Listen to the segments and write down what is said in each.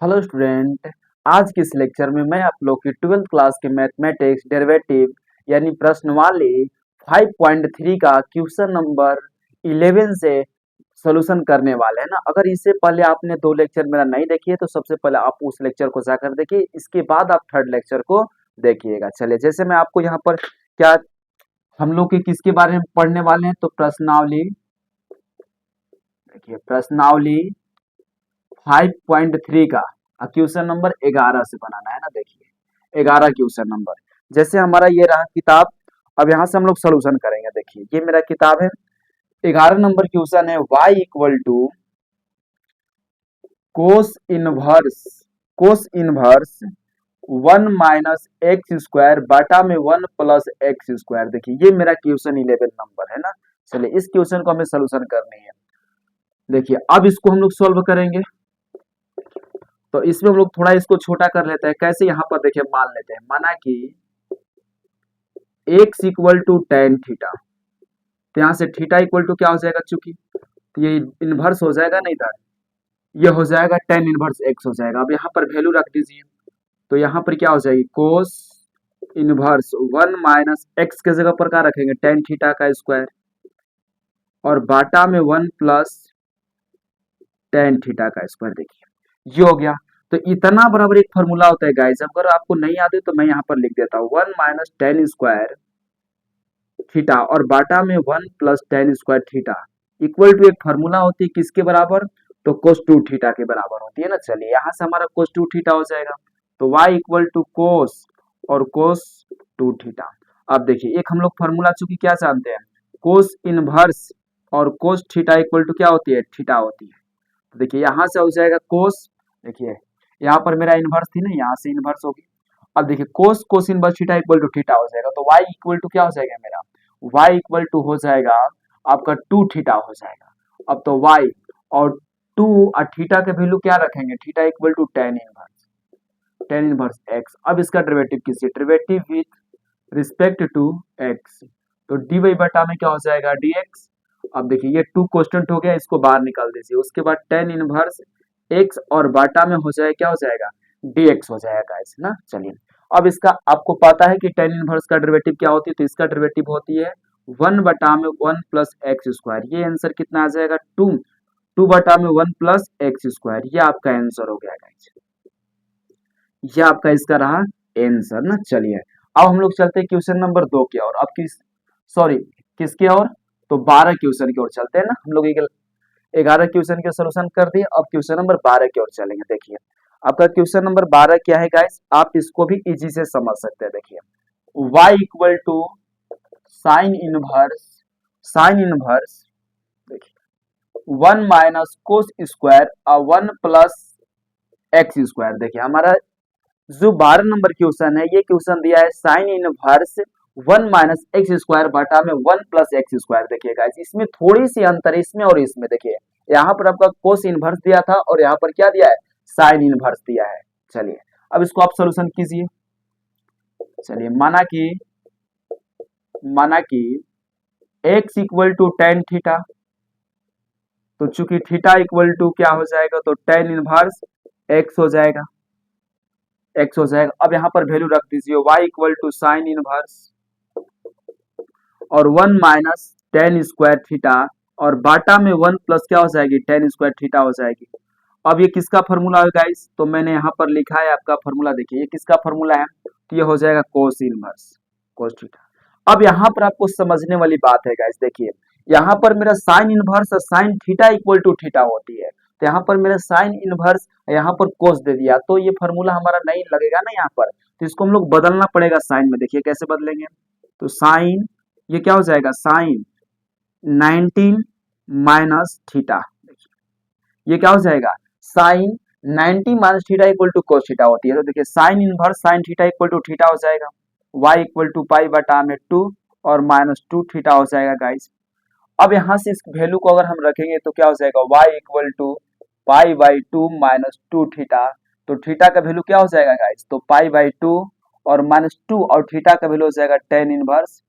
Hello student. आज के इस लेक्चर में मैं आप लोग की 12th क्लास के मैथमेटिक्स डेरिवेटिव यानी प्रश्नवाली 5.3 का क्वेश्चन नंबर 11 से सॉल्यूशन करने वाले हैं ना। अगर इससे पहले आपने 2 लेक्चर मेरा नहीं देखी है तो सबसे पहले आप उस लेक्चर को जाकर देखिए, इसके बाद आप थर्ड लेक्चर को देखिएगा। चलिए, जैसे मैं आपको यहाँ पर क्या हम लोग के किसके बारे में पढ़ने वाले हैं, तो प्रश्नावली देखिए, प्रश्नावली 5.3 का क्वेश्चन नंबर 11 से बनाना है ना। देखिए 11 क्वेश्चन नंबर, जैसे हमारा ये रहा किताब। अब यहाँ से हम लोग सोल्यूशन करेंगे। देखिए ये मेरा किताब है। 11 नंबर क्वेश्चन है y equal to cos inverse 1 - x² बाटा में 1 + x²। देखिए ये मेरा क्वेश्चन 11 नंबर है ना। चलिए इस क्वेश्चन को हमें सोल्यूशन करनी है। देखिए अब इसको हम लोग सोल्व करेंगे, तो इसमें हम लोग थोड़ा इसको छोटा कर लेते हैं। कैसे, यहाँ पर देखिए मान लेते हैं, माना कि x equal to tan theta, तो यहाँ से थीटा इक्वल टू क्या हो जाएगा, चूंकि तो ये इन्वर्स हो जाएगा ना इधर, ये हो जाएगा टेन इनवर्स x हो जाएगा। अब यहाँ पर वैल्यू रख दीजिए, तो यहाँ पर क्या हो जाएगी, कोस इनवर्स 1 - x के जगह पर क्या रखेंगे, टेन थीटा का स्क्वायर, और बाटा में 1 + tan θ²। देखिए ये हो गया। तो इतना बराबर एक फॉर्मूला होता है गाइस, अगर आपको नहीं याद है तो मैं यहाँ पर लिख देता हूँ, 1 - tan² थीटा और बाटा में 1 + tan² थीटा इक्वल टू एक फॉर्मूला होती है किसके बराबर, तो cos 2 थीटा के बराबर होती है ना। चलिए यहाँ से हमारा cos 2 थीटा हो जाएगा, तो y इक्वल टू कोस और cos 2 थीटा। अब देखिए एक हम लोग फॉर्मूला चूंकि क्या जानते हैं, कोस इनवर्स और कोस थीटा इक्वल टू क्या होती है, थीटा होती है। तो देखिए यहाँ से हो जाएगा कोस, देखिए यहाँ पर मेरा इनवर्स थी ना, यहाँ से इनवर्स होगी। अब देखिए cos inverse theta equal to theta हो जाएगा, तो y इक्वल टू क्या हो जाएगा मेरा, y इक्वल टू हो जाएगा आपका 2 थीटा हो जाएगा। अब तो y और 2 और थीटा के वैल्यू क्या रखेंगे, theta equal to tan inverse x। अब इसका डेरिवेटिव किससे, derivative with respect to x, तो dy बटा में क्या हो जाएगा, dx। अब देखिए ये 2 कांस्टेंट हो गया, इसको बाहर निकाल दीजिए। उसके बाद टेन इनवर्स x और बाटा में हो जाएगा क्या हो जाएगा, dx हो जाएगा गाइस ना। चलिए अब इसका आपको पता है कि टेन इनवर्स का डेरिवेटिव क्या होती है, तो इसका डेरिवेटिव होती है 1/(1 + x²। ये आंसर कितना आ जाएगा, 2/(1 + x²। ये आपका आंसर हो गया गाइस, ये आपका इसका रहा आंसर ना। चलिए अब हम लोग चलते हैं क्वेश्चन नंबर 2 की ओर। अब सॉरी किसके ओर, तो 12 क्वेश्चन की ओर चलते हैं ना। हम लोग 11 क्वेश्चन के सोल्यूशन कर दिए, अब क्वेश्चन नंबर 12 की ओर चलेंगे। देखिए आपका क्वेश्चन नंबर 12 क्या है गाइस, आप इसको भी इजी से समझ सकते हैं। देखिए y equal to sine inverse देखिए 1 - cos² और 1 + x²। देखिए हमारा जो 12 नंबर क्वेश्चन है, ये क्वेश्चन दिया है साइन इनवर्स 1 - x² बटा में 1 + x²। देखिए गाइस इसमें थोड़ी सी अंतर है, इसमें और इसमें। देखिए यहाँ पर आपका कोस इनवर्स दिया था और यहाँ पर क्या दिया है, साइन इनवर्स दिया है। चलिए अब इसको आप सोल्यूशन कीजिए। चलिए माना कि x equal to tan theta, तो चूंकि थीटा इक्वल टू क्या हो जाएगा, तो टेन इनवर्स x हो जाएगा, अब यहाँ पर वैल्यू रख दीजिए, y equal to sine inverse और 1 - tan² थीटा और बाटा में 1 प्लस क्या हो जाएगी, tan² थीटा हो जाएगी। अब ये किसका फॉर्मूला है गाइस, तो मैंने यहाँ पर लिखा है आपका फॉर्मूला। देखिए ये किसका फॉर्मूला है, तो ये हो जाएगा कोस इनवर्स कोस थीटा। अब यहाँ पर आपको समझने वाली बात है गाइस, देखिए यहाँ पर मेरा साइन इनवर्स और sine theta equal to theta होती है, तो यहाँ पर मेरा साइन इनवर्स यहाँ पर कोस दे दिया, तो ये फॉर्मूला हमारा नहीं लगेगा ना यहाँ पर, तो इसको हम लोग बदलना पड़ेगा साइन में। देखिए कैसे बदलेंगे, तो साइन ये क्या हो जाएगा, साइन 19 माइनस थीटा, ये क्या हो जाएगा, sine 90 minus theta equal to cos theta होती है। तो देखिए sine inverse sine theta equal to theta हो जाएगा, y इक्वल टू पाई बटा में 2 और -2 थीटा हो जाएगा गाइस। अब यहाँ से इस वैल्यू को अगर हम रखेंगे तो क्या हो जाएगा, y इक्वल टू पाई/2 -2 थीटा, तो थीटा का वैल्यू क्या हो जाएगा गाइस, तो पाई/2 और -2 और थीटा का वैल्यू हो जाएगा टेन इनवर्स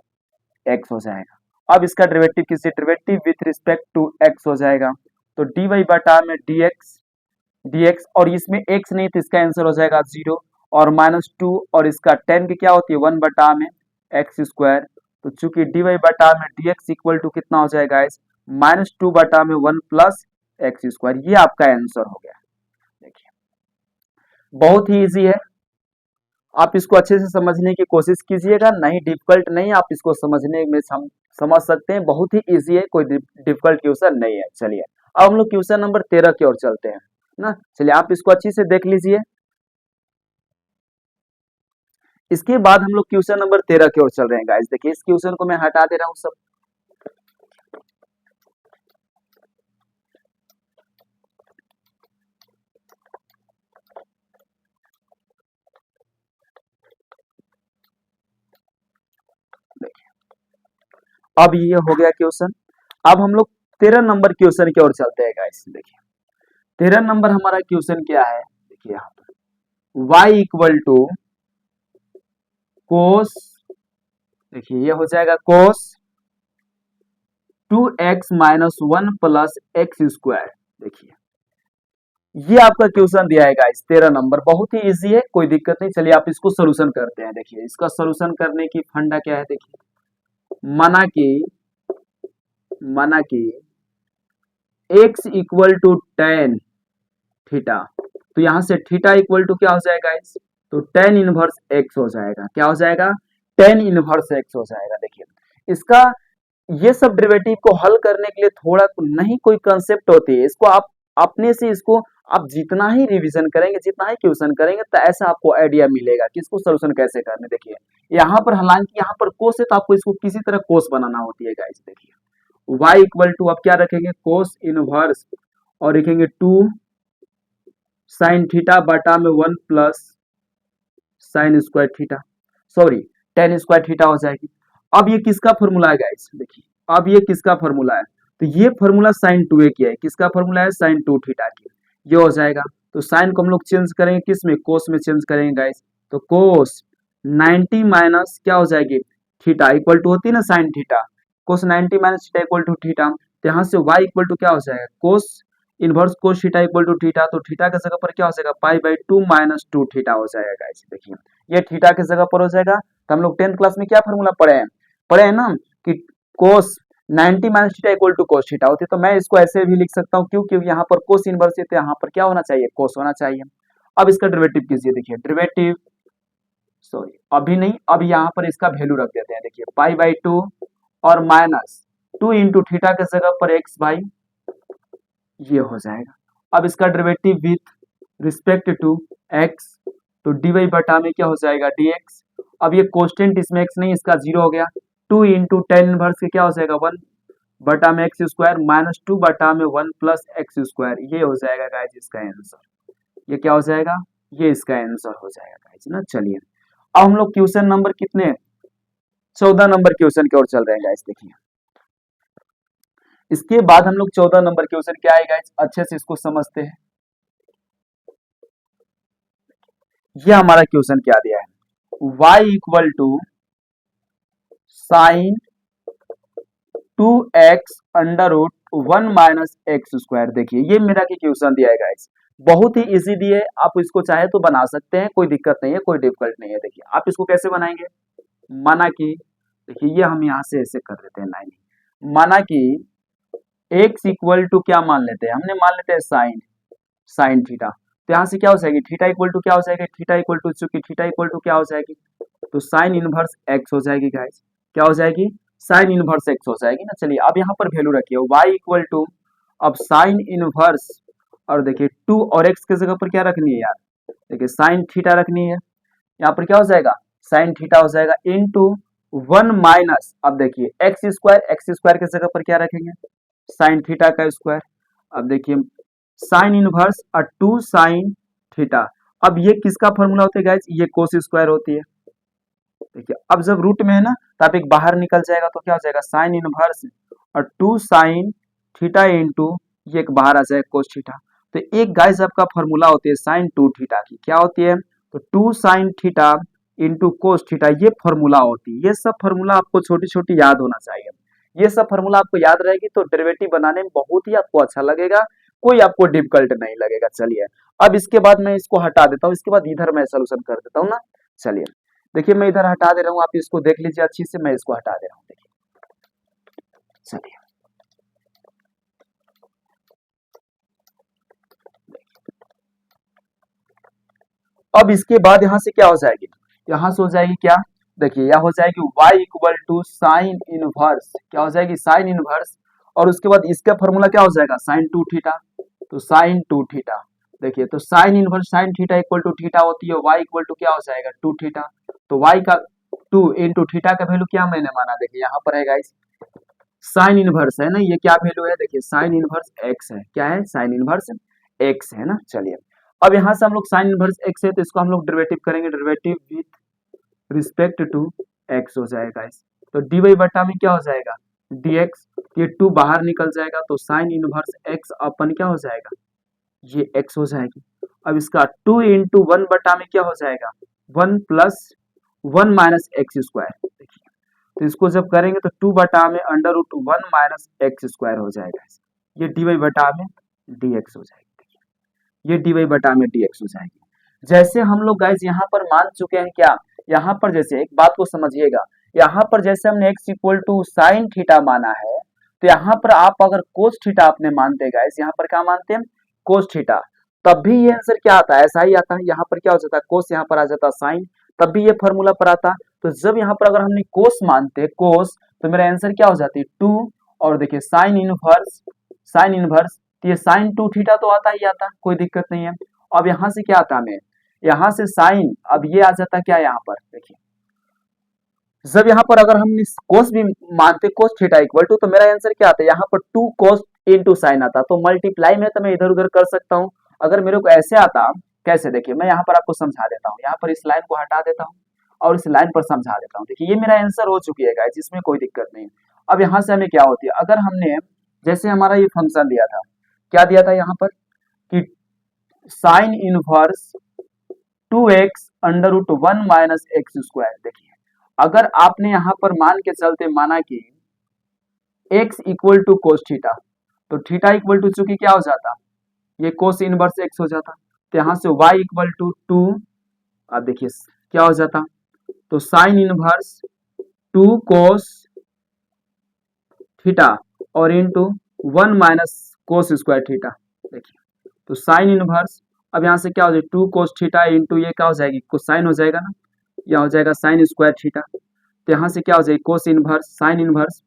x हो जाएगा। अब इसका derivative with respect to x हो जाएगा, तो dy बटा में dx dx, और इसमें x नहीं तो इसका आंसर हो जाएगा 0, और -2, और इसका tan की क्या होती है 1 बटा में एक्स स्क्वायर। तो चूंकि dy बटा में dx इक्वल टू कितना हो जाएगा गाइस, -2 बटा में 1 प्लस एक्स स्क्वायर। ये आपका आंसर हो गया। देखिए बहुत ही इजी है, आप इसको अच्छे से समझने की कोशिश कीजिएगा, नहीं डिफिकल्ट नहीं, आप इसको समझने में समझ सकते हैं, बहुत ही इजी है, कोई डिफिकल्ट क्वेश्चन नहीं है। चलिए अब हम लोग क्वेश्चन नंबर 13 की ओर चलते हैं ना। चलिए आप इसको अच्छी से देख लीजिए। इसके बाद हम लोग क्वेश्चन नंबर 13 की ओर चल रहे हैं गाइस। देखिए इस क्वेश्चन को मैं हटा दे रहा हूँ सब। अब ये हो गया क्वेश्चन। अब हम लोग 13 नंबर क्वेश्चन की ओर चलते हैं गाइस। देखिए 13 नंबर हमारा क्वेश्चन क्या है, देखिए यहाँ पर y इक्वल टू कोस, देखिए ये हो जाएगा कोस 2x minus 1 plus x square. देखिए ये आपका क्वेश्चन दिया है गाइस 13 नंबर, बहुत ही इजी है, कोई दिक्कत नहीं। चलिए आप इसको सोल्यूशन करते हैं। देखिए इसका सोल्यूशन करने की फंडा क्या है, देखिए माना कि x equal to tan theta, तो यहां से थीटा इक्वल टू क्या हो जाएगा गाइस, तो tan इनवर्स x हो जाएगा। क्या हो जाएगा, tan इनवर्स x हो जाएगा। देखिए इसका ये सब डेरिवेटिव को हल करने के लिए थोड़ा नहीं कोई कंसेप्ट होती है, इसको आप अपने से इसको आप जितना ही रिवीजन करेंगे, जितना ही क्वेश्चन करेंगे, तो ऐसा आपको आइडिया मिलेगा कि इसको सोल्यूशन कैसे करने। देखिए यहाँ पर हालांकि यहाँ पर कोस है, तो आपको इसको किसी तरह कोस बनाना होती है गाइस। देखिए y इक्वल टू आप क्या रखेंगे, कोस इनवर्स, और लिखेंगे 2 साइन थीटा बटा में 1 plus sine square theta, sorry tan square theta हो जाएगी। अब ये किसका फॉर्मूला है गाइस, देखिए अब ये किसका फॉर्मूला है, तो ये फॉर्मूला साइन 2a की है। किसका फॉर्मूला है, साइन 2 थीटा की। ये हो जाएगा, तो साइन को हम लोग चेंज करेंगे किस में, कोस में चेंज करेंगे गाइस। तो कोस 90 माइनस क्या हो जाएगी, थीटा इक्वल टू होती है ना sine theta, cos 90 minus theta equal to theta. तो यहाँ से y इक्वल टू क्या हो जाएगा, cos inverse cos theta equal to theta, तो थीटा के जगह पर क्या हो जाएगा, पाई बाई 2 माइनस 2 थीटा हो जाएगा गाइस। देखिए ये थीटा के जगह पर हो जाएगा। तो हम लोग 10th क्लास में क्या फॉर्मूला पढ़े हैं ना कि cos 90 minus theta equal to cos theta होती है। तो मैं इसको ऐसे भी लिख सकता हूँ, क्योंकि यहाँ पर कोस इनवर्स है, तो यहाँ पर क्या होना चाहिए, कोस होना चाहिए। अब इसका डेरिवेटिव कीजिए। देखिए डेरिवेटिव, सॉरी अभी नहीं, अब यहाँ पर इसका वैल्यू रख देते हैं। देखिए पाई बाई 2 और माइनस 2 इंटू थीटा के जगह पर x बाई, ये हो जाएगा। अब इसका derivative with respect to x, तो dy बटा में क्या हो जाएगा, dx। अब ये कोस्टेंट इसमें x नहीं, इसका 0 हो गया। 2 इंटू टेन इनवर्स के क्या हो जाएगा, 1 बटा में एक्स स्क्वायर माइनस 2 बटा में 1 प्लस एक्स स्क्वायर। ये हो जाएगा गाइज इसका आंसर। ये क्या हो जाएगा, ये इसका आंसर हो जाएगा गाइज ना। चलिए अब हम लोग क्वेश्चन नंबर कितने, 14 नंबर क्वेश्चन की ओर चल रहे हैं गाइज। देखिए इसके बाद हम लोग 14 नंबर क्वेश्चन क्या है गाइज, अच्छे से इसको समझते हैं। ये हमारा क्वेश्चन क्या दिया है, y equal to sine 2x under root 1 minus x square. देखिए ये मेरा क्वेश्चन दिया है गाइज, बहुत ही इजी दिए, आप इसको चाहे तो बना सकते हैं, कोई दिक्कत नहीं है, कोई डिफिकल्ट नहीं है। देखिए आप इसको कैसे बनाएंगे, माना कि देखिए ये हम यहाँ से ऐसे कर देते हैं लाइन, माना कि x इक्वल टू क्या मान लेते हैं, हमने मान लेते हैं साइन थीटा। तो यहाँ से क्या हो जाएगी, थीटा इक्वल टू क्या हो जाएगी, थीटा इक्वल टू, चूंकि थीटा इक्वल टू क्या हो जाएगी, तो साइन इनवर्स x हो जाएगी गाइज। क्या हो जाएगी, साइन इनवर्स x हो जाएगी ना। चलिए अब यहाँ पर वैल्यू रखिए y इक्वल टू, अब साइन इनवर्स, और देखिए 2 और x के जगह पर क्या रखनी है यार, देखिए साइन थीटा रखनी है। यहाँ पर क्या हो जाएगा, साइन थीटा हो जाएगा इनटू 1 माइनस, अब देखिए एक्स स्क्वायर के जगह पर क्या रखेंगे, साइन थीटा का स्क्वायर। अब देखिए साइन इनवर्स और 2 साइन थीटा, अब ये किसका फॉर्मूला होता है गाइज, ये कोस स्क्वायर होती है। देखिए अब जब रूट में है ना, तो आप एक बाहर निकल जाएगा, तो क्या हो जाएगा, साइन इनवर्स और 2 साइन थीटा इंटू ये एक बाहर आ जाएगा कोस थीटा। तो एक गाइज आपका फॉर्मूला होती है साइन 2 थीटा की, क्या होती है, तो 2 sine theta into cos theta, ये फॉर्मूला होती है। ये सब फॉर्मूला आपको छोटी छोटी याद होना चाहिए, ये सब फॉर्मूला आपको याद रहेगी तो डेरिवेटिव बनाने में बहुत ही आपको अच्छा लगेगा, कोई आपको डिफिकल्ट नहीं लगेगा। चलिए अब इसके बाद मैं इसको हटा देता हूँ, इसके बाद इधर मैं सोल्यूशन कर देता हूँ ना। चलिए देखिए मैं इधर हटा दे रहा हूँ, आप इसको देख लीजिए अच्छी से, मैं इसको हटा दे रहा हूँ। देखिए चलिए अब इसके बाद यहाँ से क्या हो जाएगी, यहाँ से हो जाएगी क्या, देखिए यह हो जाएगी y equal to sine inverse, क्या हो जाएगी साइन इनवर्स, और उसके बाद इसका फॉर्मूला क्या हो जाएगा साइन टू थीटा, तो साइन टू थीटा। देखिए तो sine inverse sine theta equal to theta होती है, y इक्वल टू क्या हो जाएगा टू थीटा, तो y का 2 इंटू थीटा का वैल्यू क्या मैंने माना, देखिए यहाँ पर है गाइस साइन इनवर्स है ना, ये क्या वैल्यू है, देखिए साइन इनवर्स x है, क्या है साइन इनवर्स x है ना। चलिए अब यहाँ से हम लोग साइन इनवर्स x है तो इसको हम लोग डेरिवेटिव करेंगे, derivative with respect to x हो जाएगा इस, तो dy बटा में क्या हो जाएगा dx, ये 2 बाहर निकल जाएगा तो साइन इनवर्स x अपन क्या हो जाएगा ये x हो जाएगी। अब इसका 2 इंटू 1 बटा में क्या हो जाएगा 1 प्लस 1 माइनस एक्स स्क्वायर, देखिए तो इसको जब करेंगे तो 2 बटा में under root 1 minus x square हो जाएगा, ये dy बटा में dx हो जाएगी, ये dy बटा में dx हो जाएगी। जैसे हम लोग गाइस यहाँ पर मान चुके हैं क्या, यहाँ पर जैसे एक बात को समझिएगा, यहाँ पर जैसे हमने x equal to sine theta माना है, तो यहाँ पर आप अगर कोस थीटा आपने मानते गाइस, यहाँ पर क्या मानते हैं कोस थीटा, तब भी ये आंसर क्या आता है ऐसा ही आता है, यहाँ पर क्या हो जाता है कोस, यहाँ पर आ जाता है साइन, तब भी ये फॉर्मूला पर आता। तो जब यहाँ पर अगर हमने कोस मानते कोस, तो मेरा आंसर क्या हो जाती है 2, और देखिए साइन इनवर्स तो ये साइन टू थीटा तो आता ही आता, कोई दिक्कत नहीं है। अब यहाँ से क्या आता है, यहाँ से साइन, अब ये आ जाता क्या यहाँ पर, देखिए जब यहाँ पर अगर हम कोस भी मानते कोस थीटा इक्वल टू, तो मेरा आंसर क्या आता है यहाँ पर 2 कोस इनटू साइन आता, तो मल्टीप्लाई में तो मैं इधर उधर कर सकता हूँ। अगर मेरे को ऐसे आता कैसे, देखिए मैं यहाँ पर आपको समझा देता हूँ, यहाँ पर इस लाइन को हटा देता हूँ और इस लाइन पर समझा देता हूँ। देखिए ये मेरा आंसर हो चुकी है गाइस, इसमें कोई दिक्कत नहीं। अब यहाँ से हमें क्या होती है, अगर हमने जैसे हमारा ये फंक्शन दिया था, क्या दिया था यहाँ पर कि sine inverse 2x under root 1 minus x square, देखिए अगर आपने यहाँ पर मान के चलते माना कि x equal to cos theta, तो थीटा इक्वल टू चूंकि क्या हो जाता ये कोस इनवर्स x हो जाता, तो यहाँ से y इक्वल टू 2, अब देखिए क्या हो जाता, तो साइन इनवर्स 2 कोस थीटा और into 1 minus cos square theta, देखिए तो साइन इनवर्स, अब यहाँ से क्या हो जाएगा 2 कोस थीटा इंटू ये क्या हो जाएगी कोसाइन हो जाएगा ना, यह हो जाएगा साइन स्क्वायर थीटा, तो यहाँ से क्या हो जाएगी कोस इनवर्स साइन इनवर्स,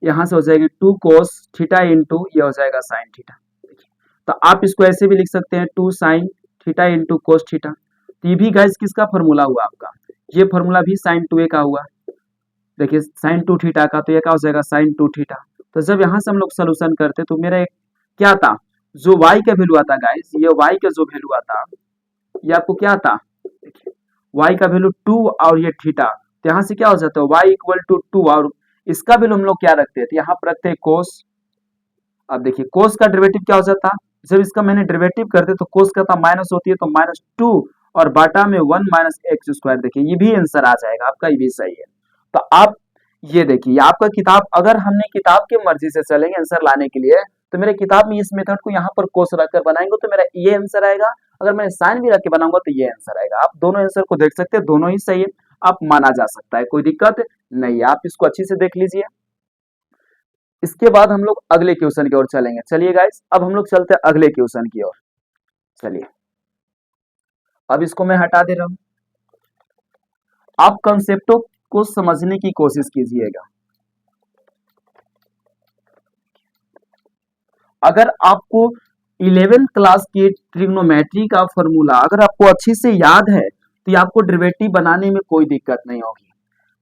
यहाँ से हो जाएगी 2 कोस थीटा इंटू ये हो जाएगा साइन थीटा। देखिए तो आप इसको ऐसे भी लिख सकते हैं 2 sine theta into cos theta, तो ये भी गाइस किसका फॉर्मूला हुआ आपका, ये फॉर्मूला भी साइन 2a का हुआ, देखिए साइन 2 थीटा का, तो ये क्या हो जाएगा साइन 2 थीटा। तो जब यहाँ से हम लोग सोल्यूशन करते तो मेरा क्या था जो y का वैल्यू आता गाइस, ये y का जो वैल्यू आता ये आपको क्या आता, देखिए y का वैल्यू 2 और ये थीटा, तो यहाँ से क्या हो जाता है y इक्वल टू 2 और इसका वैल्यू हम लोग क्या रखते हैं, तो यहाँ पर रखते हैं कोस। अब देखिए कोस का डेरिवेटिव क्या हो जाता, जब इसका मैंने डेरिवेटिव करते तो कोस का था माइनस होती है, तो माइनस 2 और बाटा में 1 माइनस एक्स स्क्वायर, देखिए ये भी आंसर आ जाएगा आपका, ये भी सही है। तो आप ये देखिए आपका किताब, अगर हमने किताब की मर्जी से चलेंगे आंसर लाने के लिए, तो मेरे किताब में इस मेथड को यहाँ पर कोस रखकर बनाएंगे तो मेरा ये आंसर आएगा, अगर मैं साइन भी रख के बनाऊंगा तो ये आंसर आएगा। आप दोनों आंसर को देख सकते हैं, दोनों ही सही है, आप माना जा सकता है, कोई दिक्कत नहीं है, आप इसको अच्छी से देख लीजिए। इसके बाद हम लोग अगले क्वेश्चन की ओर चलेंगे। चलिए गाइस अब हम लोग चलते हैं अगले क्वेश्चन की ओर। चलिए अब इसको मैं हटा दे रहा हूं, आप कंसेप्टों को समझने की कोशिश कीजिएगा। अगर आपको 11th क्लास की ट्रिग्नोमेट्री का फॉर्मूला अगर आपको अच्छी से याद है तो ये आपको डेरिवेटिव बनाने में कोई दिक्कत नहीं होगी,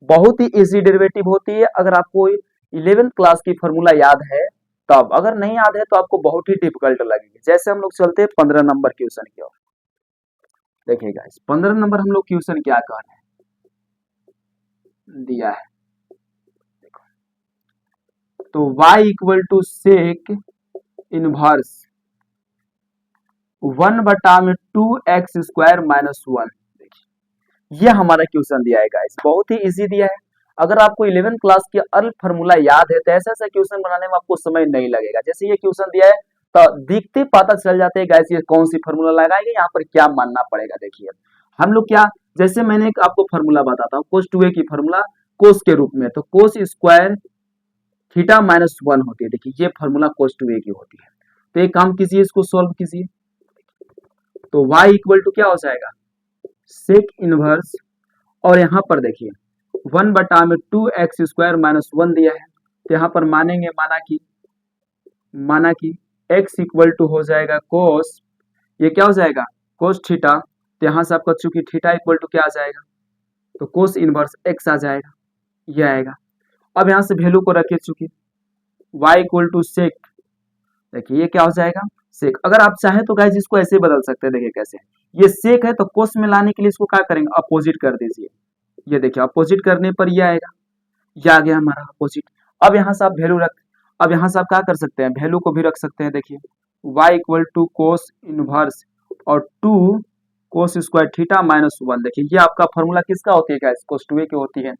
बहुत ही इजी डेरिवेटिव होती है। अगर आपको 11th क्लास की फॉर्मूला याद है तब, अगर नहीं याद है तो आपको बहुत ही डिफिकल्ट लगेगी। जैसे हम लोग चलते हैं 15 नंबर क्वेश्चन की ओर। देखिए गाइस 15 नंबर हम लोग क्वेश्चन क्या कर रहे हैं, दिया है देखो, तो y equal to sec inverse 1 बटा में 2x स्क्वायर माइनस 1, देखिए ये हमारा क्वेश्चन दिया है गाइस, बहुत ही इजी दिया है। अगर आपको 11th क्लास की अर्ल फार्मूला याद है तो ऐसा ऐसा क्वेश्चन बनाने में आपको समय नहीं लगेगा। जैसे ये क्वेश्चन दिया है तो दिखते पता चल जाते हैं गैस ये कौन सी फॉर्मूला लगाएंगे, यहाँ पर क्या मानना पड़ेगा। देखिए हम लोग क्या, जैसे मैंने एक आपको फॉर्मूला बताता हूँ कोस 2a की फॉर्मूला कोस के रूप में, तो कोस स्क्वायर थीटा माइनस 1 होती है। देखिए ये फॉर्मूला कोस 2a की होती है। तो एक काम कीजिए, इसको सॉल्व कीजिए, तो y इक्वल टू क्या हो जाएगा, सेक इनवर्स, और यहाँ पर देखिए 1/2x² माइनस 1 दिया है, तो यहाँ पर मानेंगे, माना कि x इक्वल टू हो जाएगा कोस, ये क्या हो जाएगा कोस थीटा, तो यहाँ से आपका चूंकि थीटा इक्वल टू क्या आ जाएगा, तो कोस इनवर्स x आ जाएगा, ये आएगा। अब यहाँ से वैल्यू को रखिए, चूंकि y इक्वल टू सेक, देखिए ये क्या हो जाएगा सेक। अगर आप चाहें तो गाइस इसको ऐसे बदल सकते हैं, देखिए कैसे, ये सेक है तो कोस में लाने के लिए इसको क्या करेंगे, अपोजिट कर दीजिए, ये देखिए अपोजिट करने पर ये आएगा, ये आ गया हमारा अपोजिट। अब यहाँ से आप वैल्यू रख, अब यहाँ से आप क्या कर सकते हैं, वैल्यू को भी रख सकते हैं। देखिए y equal to cos inverse और 2 कोस स्क्वायर थीटा माइनस 1, देखिए ये आपका फॉर्मूला किसका होती है गाइस, कोस 2a की होती है।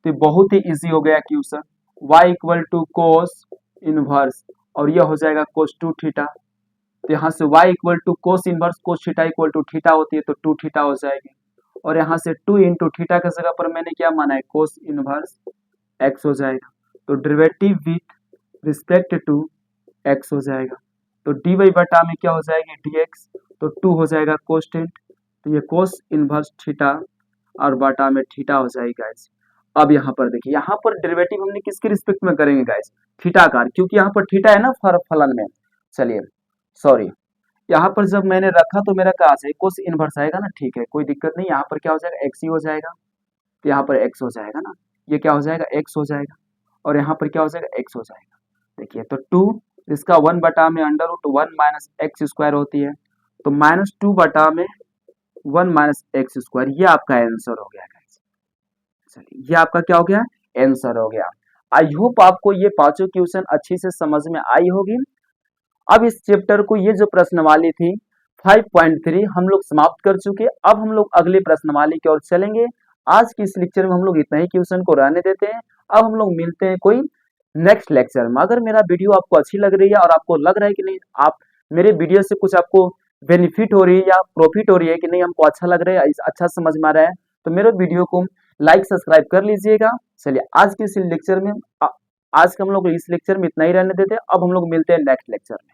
तो बहुत ही इजी हो गया question, y equal to cos inverse और यह हो जाएगा कोस 2 थीटा, तो यहाँ से y equal to cos inverse cos theta equal to theta होती है, तो 2 थीटा हो जाएगी, और यहाँ से 2 इंटू थीटा की जगह पर मैंने क्या माना है, कोस इनवर्स x हो जाएगा, तो derivative with respect to x हो जाएगा, तो dy बटा में क्या हो जाएगी dx, तो 2 हो जाएगा कोस्टेंट, तो ये कोस इनवर्स थीटा और बटा में थीटा हो जाएगी गाइस। अब यहाँ पर देखिए, यहाँ पर डेरिवेटिव हमने किसके रिस्पेक्ट में करेंगे गाइस, थीटा का, क्योंकि यहाँ पर थीटा है ना फलन में। चलिए सॉरी, यहाँ पर जब मैंने रखा तो मेरा क्या है, कोस इनवर्स आएगा ना, ठीक है कोई दिक्कत नहीं, यहाँ पर क्या हो जाएगा x ही हो जाएगा, तो यहाँ पर x हो जाएगा ना, ये क्या हो जाएगा x हो जाएगा, और यहाँ पर क्या हो जाएगा x हो जाएगा। देखिए तो 2 इसका 1 बटा में under root 1 minus x square होती है, तो माइनस 2 बटा में 1 माइनस एक्स स्क्वायर, ये आपका आंसर हो गया गाइस। चलिए ये आपका क्या हो गया, आंसर हो गया। आई होप आपको ये पांचों क्वेश्चन अच्छी से समझ में आई होगी। अब इस चैप्टर को ये जो प्रश्नवाली थी 5.3 हम लोग समाप्त कर चुके। अब हम लोग अगले प्रश्नवाली की ओर चलेंगे। आज की इस लेक्चर में हम लोग इतना ही क्वेश्चन को रहने देते हैं। अब हम लोग मिलते हैं कोई नेक्स्ट लेक्चर में। अगर मेरा वीडियो आपको अच्छी लग रही है और आपको लग रहा है कि नहीं, आप मेरे वीडियो से कुछ आपको बेनिफिट हो रही है या प्रॉफिट हो रही है कि नहीं, हमको अच्छा लग रहा है, अच्छा समझ में आ रहा है, तो मेरे वीडियो को लाइक सब्सक्राइब कर लीजिएगा। चलिए आज के इस लेक्चर में आज का हम लोग इस लेक्चर में इतना ही रहने देते हैं। अब हम लोग मिलते हैं नेक्स्ट लेक्चर में।